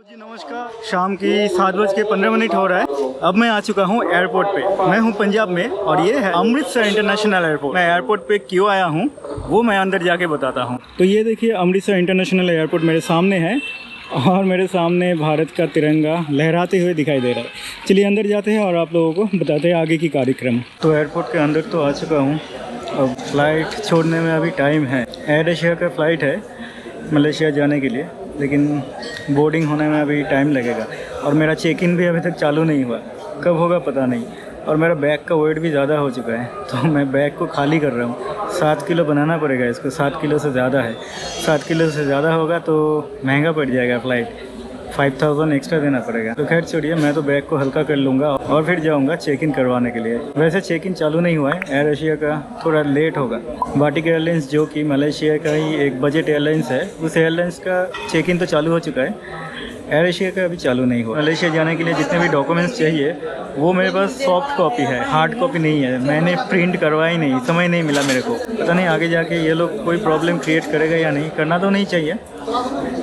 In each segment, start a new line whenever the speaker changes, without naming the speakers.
जी नमस्कार। शाम की 7:15 हो रहा है। अब मैं आ चुका हूँ एयरपोर्ट पे। मैं हूँ पंजाब में और ये है अमृतसर इंटरनेशनल एयरपोर्ट। मैं एयरपोर्ट पे क्यों आया हूँ वो मैं अंदर जाके बताता हूँ। तो ये देखिए अमृतसर इंटरनेशनल एयरपोर्ट मेरे सामने है और मेरे सामने भारत का तिरंगा लहराते हुए दिखाई दे रहा है। चलिए अंदर जाते हैं और आप लोगों को बताते हैं आगे की कार्यक्रम। तो एयरपोर्ट के अंदर तो आ चुका हूँ। अब फ्लाइट छोड़ने में अभी टाइम है। एयर एशिया का फ़्लाइट है मलेशिया जाने के लिए, लेकिन बोर्डिंग होने में अभी टाइम लगेगा और मेरा चेक इन भी अभी तक चालू नहीं हुआ। कब होगा पता नहीं। और मेरा बैग का वेट भी ज़्यादा हो चुका है तो मैं बैग को खाली कर रहा हूँ। 7 किलो बनाना पड़ेगा इसको। 7 किलो से ज़्यादा है। 7 किलो से ज़्यादा होगा तो महंगा पड़ जाएगा फ़्लाइट। 5000 एक्स्ट्रा देना पड़ेगा। तो खैर छोड़िए, मैं तो बैग को हल्का कर लूँगा और फिर जाऊँगा चेक इन करवाने के लिए। वैसे चेक इन चालू नहीं हुआ है। एयर एशिया का थोड़ा लेट होगा। बाटिक एयरलाइंस जो कि मलेशिया का ही एक बजट एयरलाइंस है, उस एयरलाइंस का चेक इन तो चालू हो चुका है। एयर एशिया का अभी चालू नहीं हुआ। मलेशिया जाने के लिए जितने भी डॉक्यूमेंट्स चाहिए वो मेरे पास सॉफ्ट कॉपी है, हार्ड कॉपी नहीं है। मैंने प्रिंट करवाई नहीं, समय नहीं मिला मेरे को। पता नहीं आगे जाके ये लोग कोई प्रॉब्लम क्रिएट करेगा या नहीं। करना तो नहीं चाहिए,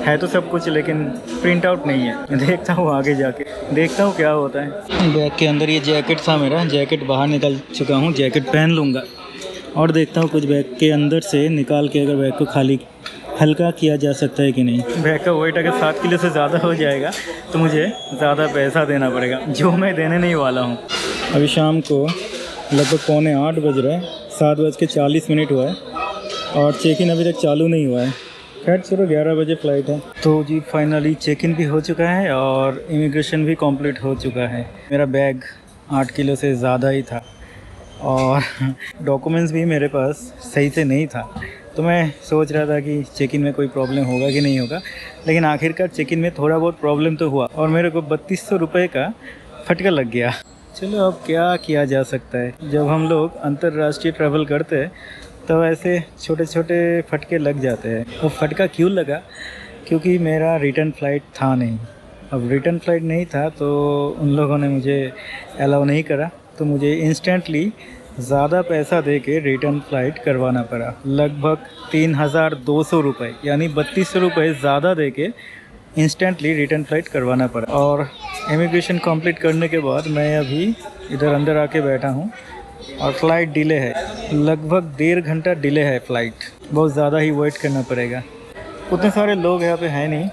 है तो सब कुछ, लेकिन प्रिंट आउट नहीं है। देखता हूँ आगे जाके, देखता हूँ क्या होता है। बैग के अंदर ये जैकेट था मेरा, जैकेट बाहर निकाल चुका हूँ। जैकेट पहन लूँगा और देखता हूँ कुछ बैग के अंदर से निकाल के अगर बैग को खाली हल्का किया जा सकता है कि नहीं। बैग का वेट अगर 7 किलो से ज़्यादा हो जाएगा तो मुझे ज़्यादा पैसा देना पड़ेगा, जो मैं देने नहीं वाला हूँ। अभी शाम को लगभग 7:45 बज रहा है। 7:40 हुआ है और चेक इन अभी तक चालू नहीं हुआ है। खैर चलो 11 बजे फ़्लाइट है। तो जी फाइनली चेक इन भी हो चुका है और इमिग्रेशन भी कंप्लीट हो चुका है। मेरा बैग 8 किलो से ज़्यादा ही था और डॉक्यूमेंट्स भी मेरे पास सही से नहीं था। तो मैं सोच रहा था कि चेक इन में कोई प्रॉब्लम होगा कि नहीं होगा, लेकिन आखिरकार चेक इन में थोड़ा बहुत प्रॉब्लम तो हुआ और मेरे को 3200 रुपये का फटका लग गया। चलो अब क्या किया जा सकता है। जब हम लोग अंतर्राष्ट्रीय ट्रैवल करते हैं तो ऐसे छोटे छोटे फटके लग जाते हैं। वो फटका क्यों लगा? क्योंकि मेरा रिटर्न फ़्लाइट था नहीं। अब रिटर्न फ़्लाइट नहीं था तो उन लोगों ने मुझे अलाउ नहीं करा, तो मुझे इंस्टेंटली ज़्यादा पैसा दे के रिटर्न फ़्लाइट करवाना पड़ा। लगभग 3200 रुपये, यानी 3200 रुपये ज़्यादा दे के इंस्टेंटली रिटर्न फ़्लाइट करवाना पड़ा। और इमिग्रेशन कंप्लीट करने के बाद मैं अभी इधर अंदर आके बैठा हूँ और फ़्लाइट डिले है। लगभग 1.5 घंटा डिले है फ़्लाइट। बहुत ज़्यादा ही वेट करना पड़ेगा। उतने सारे लोग यहाँ पे हैं नहीं।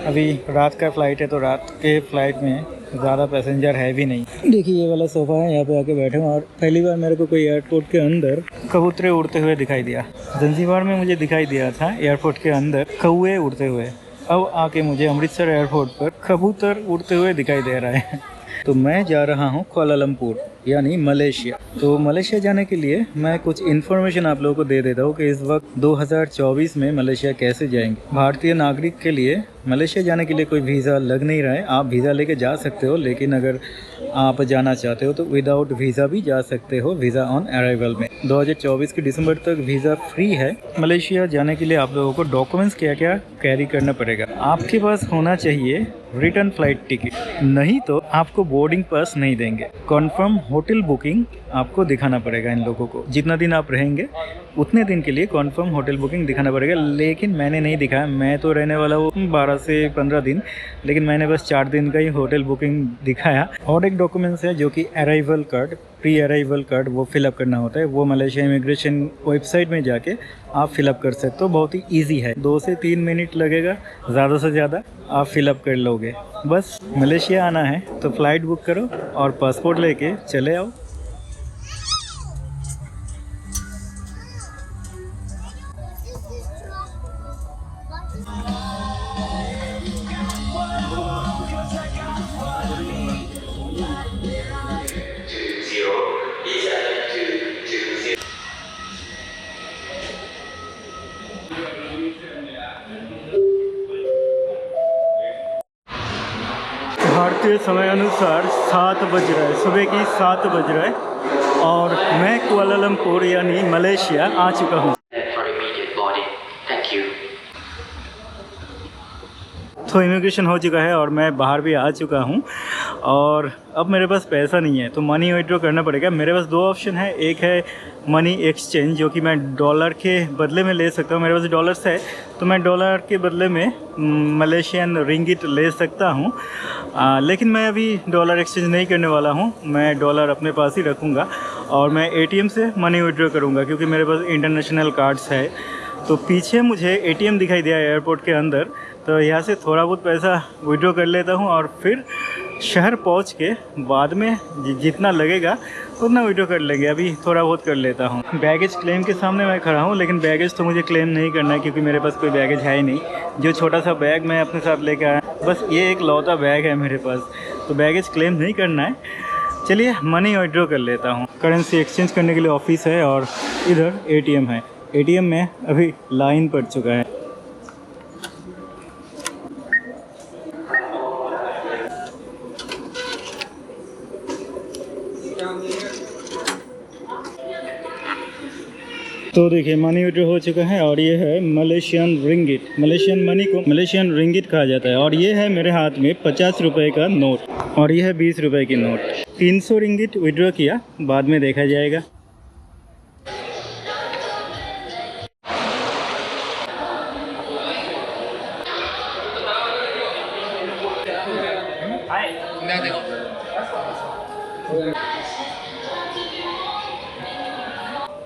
अभी रात का फ़्लाइट है तो रात के फ़्लाइट में ज़्यादा पैसेंजर है भी नहीं। देखिए ये वाला सोफ़ा है, यहाँ पे आके बैठे हूँ और पहली बार मेरे को कोई एयरपोर्ट के अंदर कबूतरे उड़ते हुए दिखाई दिया। ज़ंज़ीबार में मुझे दिखाई दिया था एयरपोर्ट के अंदर कौवे उड़ते हुए। अब आके मुझे अमृतसर एयरपोर्ट पर कबूतर उड़ते हुए दिखाई दे रहा है। तो मैं जा रहा हूँ कुआलालंपुर यानी मलेशिया। तो मलेशिया जाने के लिए मैं कुछ इन्फॉर्मेशन आप लोगों को दे देता हूँ कि इस वक्त 2024 में मलेशिया कैसे जाएंगे। भारतीय नागरिक के लिए मलेशिया जाने के लिए कोई वीज़ा लग नहीं रहा है। आप वीज़ा लेके जा सकते हो, लेकिन अगर आप जाना चाहते हो तो विदाउट वीज़ा भी जा सकते हो, वीज़ा ऑन अराइवल में। 2024 के दिसंबर तक वीज़ा फ्री है। मलेशिया जाने के लिए आप लोगों को डॉक्यूमेंट्स क्या क्या कैरी करना पड़ेगा। आपके पास होना चाहिए रिटर्न फ़्लाइट टिकट, नहीं तो आपको बोर्डिंग पास नहीं देंगे। कन्फर्म होटल बुकिंग आपको दिखाना पड़ेगा इन लोगों को। जितना दिन आप रहेंगे उतने दिन के लिए कन्फर्म होटल बुकिंग दिखाना पड़ेगा, लेकिन मैंने नहीं दिखाया। मैं तो रहने वाला हूँ 12 से 15 दिन, लेकिन मैंने बस 4 दिन का ही होटल बुकिंग दिखाया। और एक डॉक्यूमेंट्स है जो कि arrival card, pre arrival card, वो फिलअप करना होता है। वो मलेशिया इमिग्रेशन वेबसाइट में जाके आप फिलअप कर सकते हो। बहुत ही ईजी है, 2 से 3 मिनट लगेगा, ज़्यादा से ज़्यादा आप फिलअप कर लोगे। बस मलेशिया आना है तो फ़्लाइट बुक करो और पासपोर्ट लेके चले आओ। भारतीय समय अनुसार 7 बज रहा है, सुबह की 7 बज रहा है और मैं कुआलालंपुर यानी मलेशिया आ चुका हूँ। तो इमिग्रेशन हो चुका है और मैं बाहर भी आ चुका हूँ और अब मेरे पास पैसा नहीं है तो मनी विड्रॉ करना पड़ेगा। मेरे पास दो ऑप्शन है, एक है मनी एक्सचेंज जो कि मैं डॉलर के बदले में ले सकता हूँ। मेरे पास डॉलर्स है तो मैं डॉलर के बदले में मलेशियन रिंगिट ले सकता हूँ, लेकिन मैं अभी डॉलर एक्सचेंज नहीं करने वाला हूँ। मैं डॉलर अपने पास ही रखूँगा और मैं एटीएम से मनी विड्रॉ करूँगा क्योंकि मेरे पास इंटरनेशनल कार्ड्स है। तो पीछे मुझे एटीएम दिखाई दिया एयरपोर्ट के अंदर, तो यहाँ से थोड़ा बहुत पैसा विड्रॉ कर लेता हूँ और फिर शहर पहुँच के बाद में जितना लगेगा उतना विड्रॉ कर लेंगे। अभी थोड़ा बहुत कर लेता हूँ। बैगेज क्लेम के सामने मैं खड़ा हूँ, लेकिन बैगेज तो मुझे क्लेम नहीं करना है क्योंकि मेरे पास कोई बैगेज है ही नहीं। जो छोटा सा बैग मैं अपने साथ लेकर आया, बस ये एक लौता बैग है मेरे पास, तो बैगेज क्लेम नहीं करना है। चलिए मनी विड्रॉ कर लेता हूँ। करेंसी एक्सचेंज करने के लिए ऑफिस है और इधर एटीएम है। एटीएम में अभी लाइन पड़ चुका है। तो देखिए मनी विड्रॉ हो चुका है और ये है मलेशियन रिंगिट। मलेशियन मनी को मलेशियन रिंगिट कहा जाता है और ये है मेरे हाथ में 50 रुपये का नोट और ये है 20 रुपये की नोट। 300 रिंगिट विड्रॉ किया, बाद में देखा जाएगा।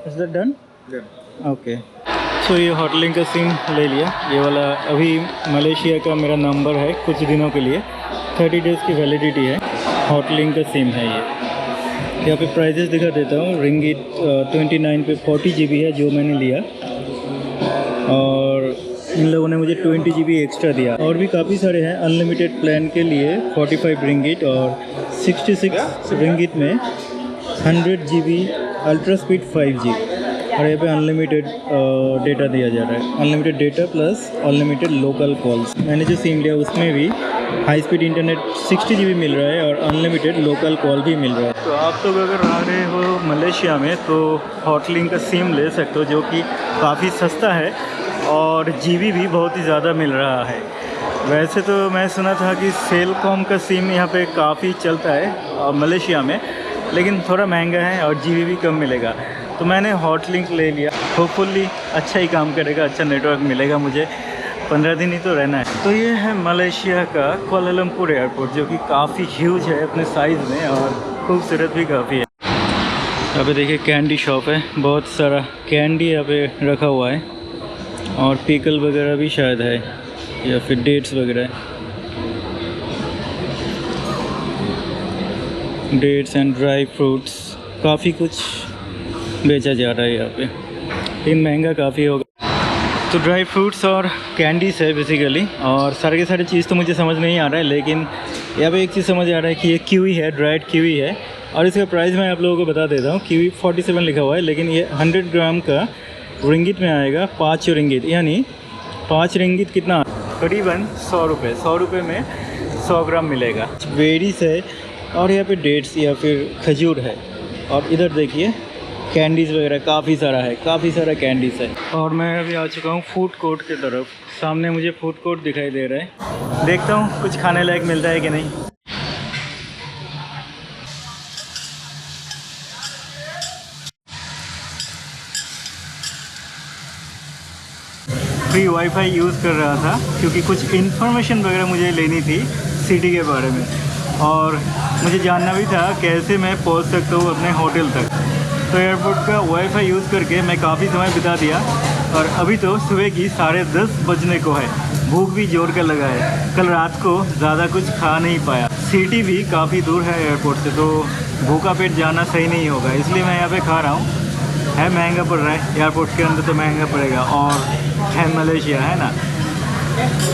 Is that done? ओके, सो ये हॉटलिंक का सिम ले लिया। ये वाला अभी मलेशिया का मेरा नंबर है कुछ दिनों के लिए, 30 डेज़ की वैलिडिटी है। हॉटलिंक का सिम है ये। यहाँ पे प्राइजेस दिखा देता हूँ। रिंगिट 29 पे 40 GB है जो मैंने लिया और इन लोगों ने मुझे 20 GB एक्स्ट्रा दिया। और भी काफ़ी सारे हैं। अनलिमिटेड प्लान के लिए 45 रिंगिट और 66 रिंगिट में 100 GB अल्ट्रा स्पीड 5G और यहाँ पे अनलिमिटेड डेटा दिया जा रहा है। Unlimited data plus unlimited local calls. मैंने जो सिम लिया उसमें भी हाई स्पीड इंटरनेट 60 GB मिल रहा है और अनलिमिटेड लोकल कॉल भी मिल रहा है। तो आप लोग अगर आ रहे हो मलेशिया में तो हॉटलिंक का सिम ले सकते हो जो कि काफ़ी सस्ता है और GB भी बहुत ही ज़्यादा मिल रहा है। वैसे तो मैं सुना था कि सेलकॉम का सिम यहाँ पे काफ़ी चलता है मलेशिया में, लेकिन थोड़ा महंगा है और GB भी कम मिलेगा। तो मैंने हॉटलिंक ले लिया। होपफुली अच्छा ही काम करेगा, अच्छा नेटवर्क मिलेगा मुझे। 15 दिन ही तो रहना है। तो ये है मलेशिया का कुआलालंपुर एयरपोर्ट जो कि काफ़ी ह्यूज है अपने साइज़ में और खूबसूरत भी काफ़ी है। यहाँ पे देखिए कैंडी शॉप है, बहुत सारा कैंडी यहाँ पे रखा हुआ है और पिकल वगैरह भी शायद है या फिर डेट्स वगैरह, डेट्स एंड ड्राई फ्रूट्स, काफ़ी कुछ बेचा जा रहा है यहाँ पे, लेकिन महंगा काफ़ी होगा। तो ड्राई फ्रूट्स और कैंडीज है बेसिकली, और सारे के सारे चीज़ तो मुझे समझ नहीं आ रहा है, लेकिन यहाँ पे एक चीज़ समझ आ रहा है कि ये कीवी है, ड्राइड कीवी है। और इसका प्राइस मैं आप लोगों को बता देता हूँ। कीवी 47 लिखा हुआ है, लेकिन ये 100 ग्राम का रिंगिट में आएगा 5 रिंगिट, यानी 5 रिंगिट कितना, करीबन 100 रुपये। 100 रुपये में 100 ग्राम मिलेगा। बेरीज है और यहाँ पे डेट्स या फिर खजूर है। और इधर देखिए कैंडीज़ वगैरह काफ़ी सारा है, काफ़ी सारा कैंडीज़ है। और मैं अभी आ चुका हूँ फूड कोर्ट की तरफ। सामने मुझे फूड कोर्ट दिखाई दे रहा है, देखता हूँ कुछ खाने लायक मिलता है कि नहीं। फ्री वाईफाई यूज़ कर रहा था क्योंकि कुछ इन्फॉर्मेशन वगैरह मुझे लेनी थी सिटी के बारे में, और मुझे जानना भी था कैसे मैं पहुंच सकता हूँ अपने होटल तक। तो एयरपोर्ट का वाईफाई यूज़ करके मैं काफ़ी समय बिता दिया और अभी तो सुबह की 10:30 बजने को है। भूख भी जोर कर लगा है। कल रात को ज़्यादा कुछ खा नहीं पाया। सिटी भी काफ़ी दूर है एयरपोर्ट से, तो भूखा पेट जाना सही नहीं होगा, इसलिए मैं यहाँ पे खा रहा हूँ। है महंगा पड़ रहा है, एयरपोर्ट के अंदर तो महंगा पड़ेगा, और है मलेशिया, है ना।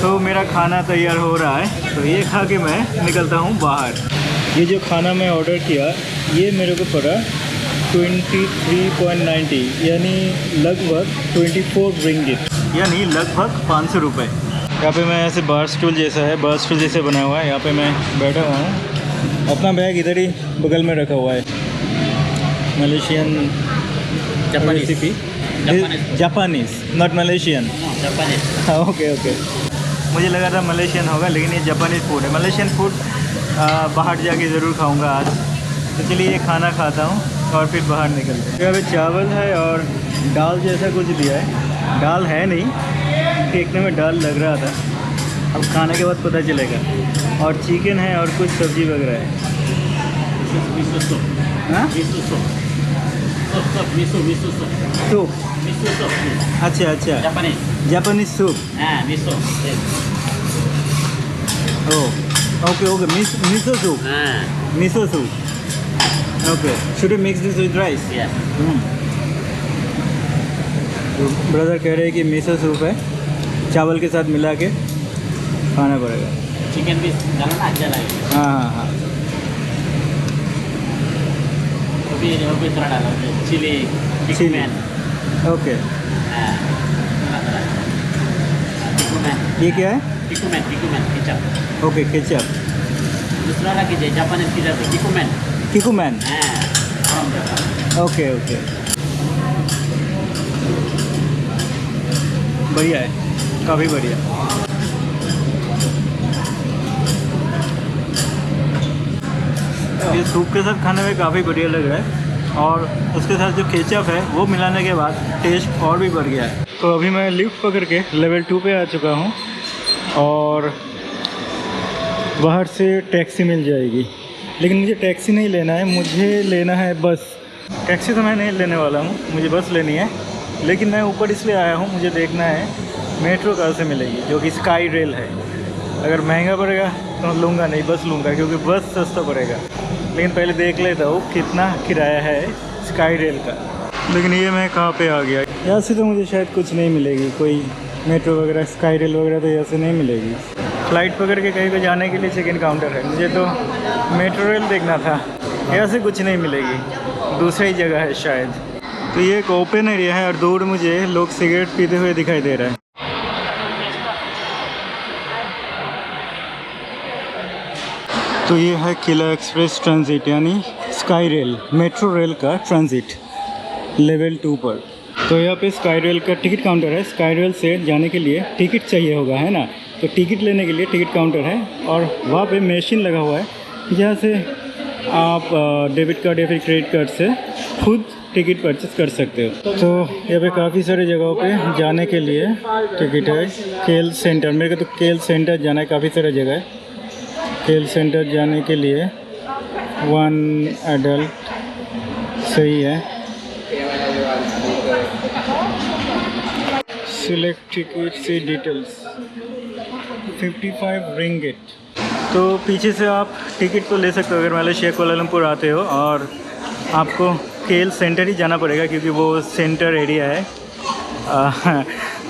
तो मेरा खाना तैयार हो रहा है, तो ये खा के मैं निकलता हूँ बाहर। ये जो खाना मैं ऑर्डर किया ये मेरे को पड़ा 23.90, यानी लगभग 24 रिंगिट, यानी लगभग 500 रुपये। यहाँ पे मैं ऐसे बार स्टूल जैसा है, बार स्टूल जैसे बना हुआ है, यहाँ पे मैं बैठा हुआ हूँ। अपना बैग इधर ही बगल में रखा हुआ है। Malaysian recipe, Japanese, not Malaysian. Japanese, हाँ, ओके। मुझे लगा था मलेशियन होगा, लेकिन ये जापानीज़ फूड है। मलेशियन फूड बाहर जाके ज़रूर खाऊंगा आज। तो चलिए ये खाना खाता हूँ और फिर बाहर निकलते हैं। यहाँ पे चावल है और दाल जैसा कुछ दिया है। दाल है नहीं, देखने में दाल लग रहा था, अब खाने के बाद पता चलेगा। और चिकन है और कुछ सब्जी वगैरह है। हाँ? सूप। अच्छा अच्छा, Japanese soup. Okay okay, miso soup. Miso soup. Okay, should we mix this with rice? तो ब्रदर कह रहे हैं कि मिसो सूप है, चावल के साथ मिला के खाना पड़ेगा।
चिकन भी डालना अच्छा लगेगा।
हाँ हाँ हाँ,
वो भी थोड़ा डालो, चिली
चिकन। ओके, ये क्या है?
टिकुमेन केचप।
Okay, ketchup.
दूसरा लगी जाए जापानीज केचप, टिकुमेन।
किकुमैन। ओके ओके, बढ़िया है, काफ़ी बढ़िया। ये सूप के साथ खाने में काफ़ी बढ़िया लग रहा है, और उसके साथ जो केचप है वो मिलाने के बाद टेस्ट और भी बढ़ गया है। तो अभी मैं लिफ्ट पकड़ के लेवल 2 पे आ चुका हूँ और बाहर से टैक्सी मिल जाएगी, लेकिन मुझे टैक्सी नहीं लेना है, मुझे लेना है बस। टैक्सी तो मैं नहीं लेने वाला हूँ, मुझे बस लेनी है। लेकिन मैं ऊपर इसलिए आया हूँ, मुझे देखना है मेट्रो कहाँ से मिलेगी, जो कि स्काई रेल है। अगर महंगा पड़ेगा तो लूँगा नहीं, बस लूँगा, क्योंकि बस सस्ता पड़ेगा। लेकिन पहले देख लेता हूँ कितना किराया है स्काई रेल का। लेकिन ये मैं कहाँ पे आ गया, यहाँ से तो मुझे शायद कुछ नहीं मिलेगी, कोई मेट्रो वगैरह स्काई रेल वगैरह तो यहाँ से नहीं मिलेगी। फ़्लाइट पकड़ के कहीं पे जाने के लिए चेक इन काउंटर है, मुझे तो मेट्रो रेल देखना था, यहाँ से कुछ नहीं मिलेगी, दूसरी जगह है शायद। तो ये एक ओपन एरिया है और दूर मुझे लोग सिगरेट पीते हुए दिखाई दे रहा है। तो ये है किला एक्सप्रेस ट्रांजिट, यानी स्काई रेल, मेट्रो रेल का ट्रांजिट लेवल 2 पर। तो यहाँ पे स्काई रेल का टिकट काउंटर है। स्काई रेल से जाने के लिए टिकट चाहिए होगा, है ना? तो टिकट लेने के लिए टिकट काउंटर है और वहाँ पे मशीन लगा हुआ है जहाँ से आप डेबिट कार्ड या फिर क्रेडिट कार्ड से खुद टिकट परचेस कर सकते हो। तो यहाँ पे काफ़ी सारे जगहों पे जाने के लिए टिकट है। केल सेंटर, मेरे को तो केल सेंटर जाना है, काफ़ी सारा जगह है। केल सेंटर जाने के लिए 1 एडल्ट सही है। सिलेक्ट टिकट से डिटेल्स, 55 रिंगिट। तो पीछे से आप टिकट तो ले सकते हो अगर मलेशिया कोलालमपुर आते हो, और आपको केल सेंटर ही जाना पड़ेगा क्योंकि वो सेंटर एरिया है।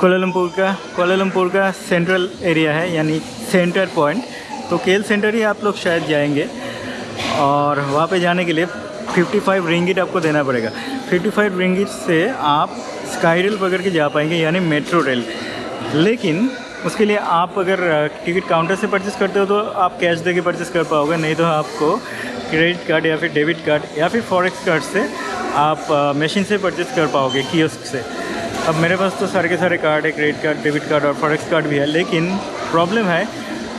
कोलालमपुर का सेंट्रल एरिया है, यानी सेंटर पॉइंट। तो केल सेंटर ही आप लोग शायद जाएंगे, और वहाँ पे जाने के लिए 55 रिंगिट आपको देना पड़ेगा। 55 रिंगिट से आप स्काई रेल पकड़ के जा पाएंगे, यानी मेट्रो रेल। लेकिन उसके लिए आप अगर टिकट काउंटर से परचेस करते हो तो आप कैश दे के परचेस कर पाओगे, नहीं तो आपको क्रेडिट कार्ड या फिर डेबिट कार्ड या फिर फॉरेक्स कार्ड से आप मशीन से परचेस कर पाओगे, कियोस्क से। अब मेरे पास तो सारे के सारे कार्ड है, क्रेडिट कार्ड, डेबिट कार्ड और फॉरेक्स कार्ड भी है, लेकिन प्रॉब्लम है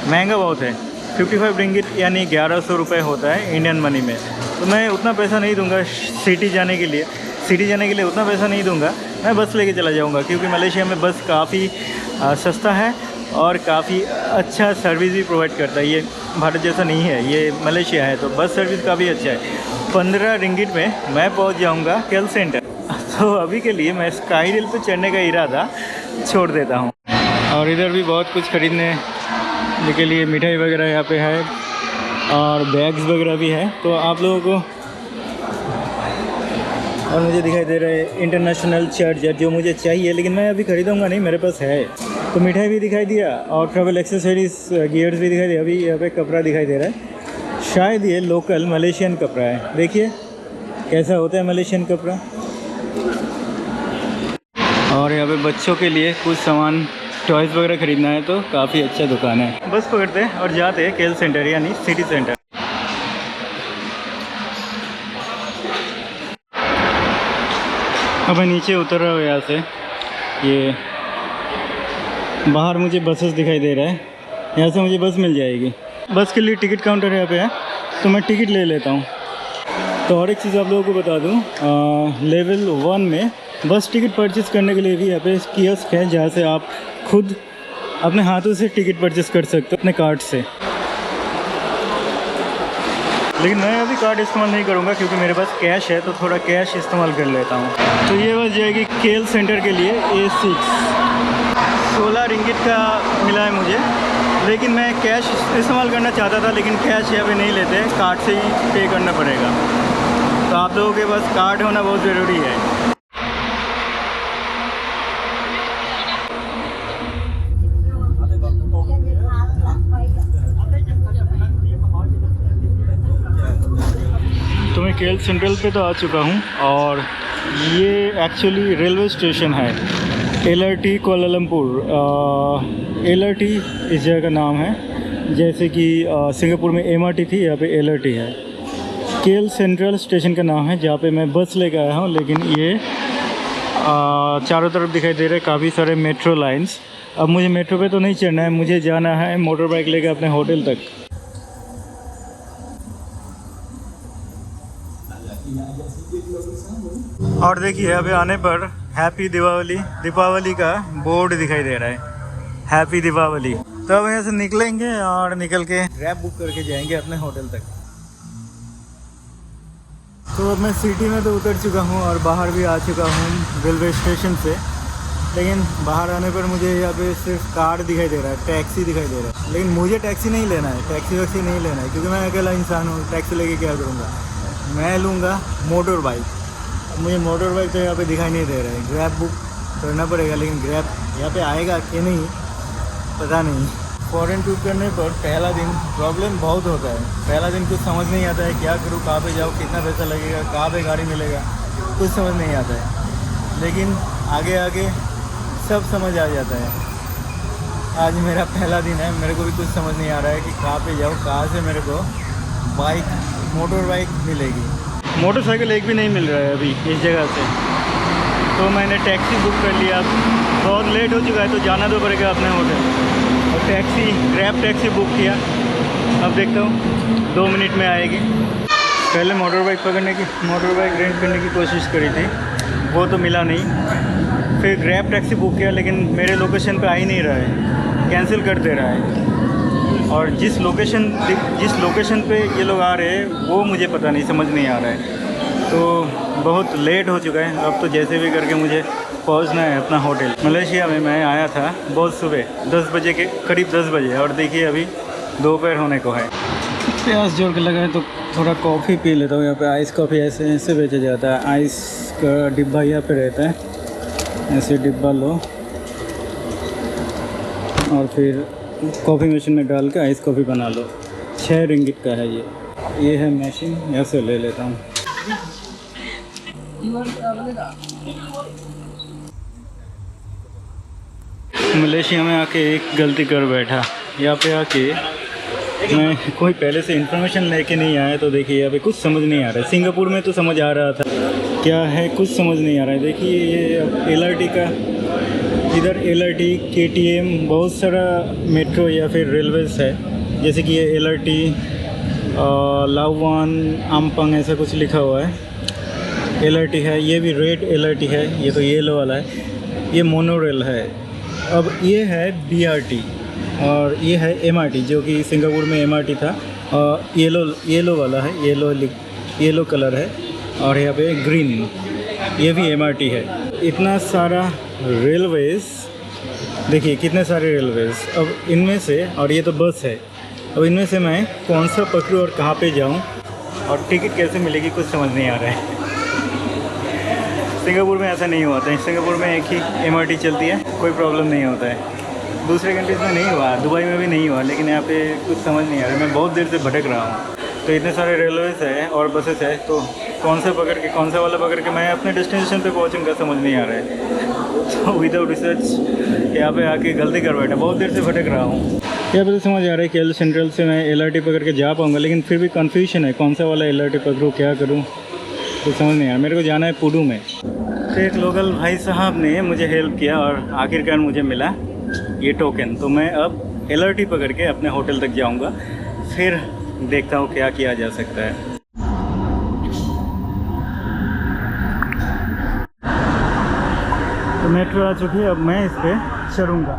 महंगा बहुत है। 55 रिंगिट यानी 1100 रुपये होता है इंडियन मनी में। तो मैं उतना पैसा नहीं दूंगा सिटी जाने के लिए। उतना पैसा नहीं दूंगा, मैं बस लेके चला जाऊंगा, क्योंकि मलेशिया में बस काफ़ी सस्ता है और काफ़ी अच्छा सर्विस भी प्रोवाइड करता है। ये भारत जैसा नहीं है, ये मलेशिया है, तो बस सर्विस काफ़ी अच्छा है। 15 रिंगिट में मैं पहुंच जाऊंगा केल सेंटर। तो अभी के लिए मैं स्काई रेल पे चढ़ने का इरादा छोड़ देता हूं। और इधर भी बहुत कुछ खरीदने के लिए मिठाई वगैरह यहाँ पे है और बैग्स वगैरह भी है। तो आप लोगों को, और मुझे दिखाई दे रहा है इंटरनेशनल चार्जर जो मुझे चाहिए, लेकिन मैं अभी ख़रीदूँगा नहीं, मेरे पास है। तो मिठाई भी दिखाई दिया और ट्रैवल एक्सेसरीज गियर्स भी दिखाई दिया। अभी यहाँ पे कपड़ा दिखाई दे रहा है, शायद ये लोकल मलेशियन कपड़ा है। देखिए कैसा होता है मलेशियन कपड़ा। और यहाँ पे बच्चों के लिए कुछ सामान, टॉयज़ वगैरह ख़रीदना है तो काफ़ी अच्छा दुकान है। बस पकड़ते हैं और जाते हैं केल सेंटर, यानी सिटी सेंटर। अब मैं नीचे उतर रहा हूँ यहाँ से। ये बाहर मुझे बसेस दिखाई दे रहा है, यहाँ से मुझे बस मिल जाएगी। बस के लिए टिकट काउंटर यहाँ पे है, तो मैं टिकट ले लेता हूँ। तो और एक चीज़ आप लोगों को बता दूँ, लेवल 1 में बस टिकट परचेज़ करने के लिए भी यहाँ पे कियोस्क है, जहाँ से आप खुद अपने हाथों से टिकट परचेज़ कर सकते हो अपने कार्ड से। लेकिन मैं अभी कार्ड इस्तेमाल नहीं करूँगा क्योंकि मेरे पास कैश है, तो थोड़ा कैश इस्तेमाल कर लेता हूँ। तो ये बस जाएगी केएल सेंटर के लिए A6। 16 रिंगिट का मिला है मुझे, लेकिन मैं कैश इस्तेमाल करना चाहता था, लेकिन कैश यहाँ पे नहीं लेते, कार्ड से ही पे करना पड़ेगा। तो आप लोगों के पास कार्ड होना बहुत ज़रूरी है। तो मैं केएल सेंट्रल पे तो आ चुका हूँ, और ये एक्चुअली रेलवे स्टेशन है, LRT कोलालमपुर। LRT इस जगह का नाम है, जैसे कि सिंगापुर में MRT थी, यहाँ पे LRT है। केएल सेंट्रल स्टेशन का नाम है, जहाँ पे मैं बस लेकर आया हूँ। लेकिन ये चारों तरफ दिखाई दे रहे हैं काफ़ी सारे मेट्रो लाइन्स। अब मुझे मेट्रो पे तो नहीं चढ़ना है, मुझे जाना है मोटर बाइक लेकर अपने होटल तक। और देखिए यहाँ पे आने पर हैप्पी दीपावली का बोर्ड दिखाई दे रहा है, हैप्पी दीपावली। तो अब यहाँ से निकलेंगे और निकल के कैब बुक करके जाएंगे अपने होटल तक। तो अब मैं सिटी में तो उतर चुका हूँ और बाहर भी आ चुका हूँ रेलवे स्टेशन से। लेकिन बाहर आने पर मुझे यहाँ पे सिर्फ कार दिखाई दे रहा है, टैक्सी दिखाई दे रहा है। लेकिन मुझे टैक्सी नहीं लेना है, टैक्सी वैक्सी नहीं लेना है, क्योंकि मैं अकेला इंसान हूँ। टैक्सी लेके क्या करूँगा, मैं लूँगा मोटर बाइक। मुझे मोटर बाइक तो यहाँ पे दिखाई नहीं दे रहा है, ग्रैब बुक करना पड़ेगा। लेकिन ग्रैब यहाँ पे आएगा कि नहीं पता नहीं। फॉरेन टूर करने पर पहला दिन प्रॉब्लम बहुत होता है। पहला दिन कुछ समझ नहीं आता है, क्या करूँ, कहाँ पे जाऊँ, कितना पैसा लगेगा, कहाँ पे गाड़ी मिलेगा, कुछ समझ नहीं आता है। लेकिन आगे आगे सब समझ आ जाता है। आज मेरा पहला दिन है, मेरे को भी कुछ समझ नहीं आ रहा है कि कहाँ पे जाऊँ, कहाँ से मेरे को मोटर बाइक मिलेगी। मोटरसाइकिल एक भी नहीं मिल रहा है अभी इस जगह से। तो मैंने टैक्सी बुक कर लिया। बहुत लेट हो चुका है, तो जाना तो पड़ेगा अपने होटल। और ग्रैब टैक्सी बुक किया। अब देखता हूँ 2 मिनट में आएगी। पहले मोटर बाइक रेंट करने की कोशिश करी थी, वो तो मिला नहीं। फिर ग्रैब टैक्सी बुक किया, लेकिन मेरे लोकेशन पे आ ही नहीं रहा है, कैंसिल कर दे रहा है। और जिस लोकेशन पे ये लोग आ रहे हैं वो मुझे पता नहीं, समझ नहीं आ रहा है। तो बहुत लेट हो चुका है। अब तो जैसे भी करके मुझे पहुंचना है अपना होटल। मलेशिया में मैं आया था बहुत सुबह 10 बजे के करीब, 10 बजे, और देखिए अभी दोपहर होने को है। प्यास जोर के लगा है तो थोड़ा कॉफ़ी पी लेता हूँ। यहाँ पे आइस कॉफ़ी ऐसे बेचा जाता है। आइस का डिब्बा यहाँ पे रहता है, ऐसे डिब्बा लो और फिर कॉफ़ी मशीन में डाल के आइस कॉफ़ी बना लो। 6 रिंगिट का है ये है मशीन, यहाँ से ले लेता हूँ। मलेशिया में आके एक गलती कर बैठा। यहाँ पे आके मैं कोई पहले से इन्फॉर्मेशन लेके नहीं आया, तो देखिए यहाँ पे कुछ समझ नहीं आ रहा है। सिंगापुर में तो समझ आ रहा था क्या है, कुछ समझ नहीं आ रहा है। देखिए ये LRT का, इधर LRT, KTM, बहुत सारा मेट्रो या फिर रेलवेज़ है। जैसे कि ये LRT लावान आमपंग ऐसा कुछ लिखा हुआ है। LRT है, ये भी रेड LRT है, ये तो येलो वाला है। ये मोनोरेल है। अब ये है BRT और ये है MRT, जो कि सिंगापुर में MRT था। येलो वाला है, येलो कलर है। और यहाँ पे ग्रीन, ये भी MRT है। इतना सारा रेलवेज़, देखिए कितने सारे रेलवेज़। अब इनमें से, और ये तो बस है, अब इनमें से मैं कौन सा पकड़ूँ और कहाँ पे जाऊँ और टिकट कैसे मिलेगी, कुछ समझ नहीं आ रहा है। सिंगापुर में ऐसा नहीं होता है। सिंगापुर में एक ही MRT चलती है, कोई प्रॉब्लम नहीं होता है। दूसरे कंट्रीज़ में नहीं हुआ, दुबई में भी नहीं हुआ, लेकिन यहाँ पे कुछ समझ नहीं आ रहा है। मैं बहुत देर से भटक रहा हूँ। तो इतने सारे रेलवेज़ है और बसेस है, तो कौन सा वाला पकड़ के मैं अपने डेस्टिनेशन पे पहुँचूँगा, समझ नहीं आ रहा है। तो विदाउट रिसर्च यहाँ पे आके गलती कर बैठा। बहुत देर से भटक रहा हूँ। यहाँ पे तो समझ आ रहा है कि केएल सेंट्रल से मैं LRT पकड़ के जा पाऊँगा, लेकिन फिर भी कन्फ्यूजन है कौन सा वाला LRT पकड़ूँ, क्या करूँ, तो समझ नहीं आ रहा। मेरे को जाना है पुडू में। तो एक लोकल भाई साहब ने मुझे हेल्प किया और आखिरकार मुझे मिला ये टोकन। तो मैं अब LRT पकड़ के अपने होटल तक जाऊंगा। फिर देखता हूँ क्या किया जा सकता है। तो मेट्रो आ चुकी है, अब मैं इस पे चढ़ूँगा।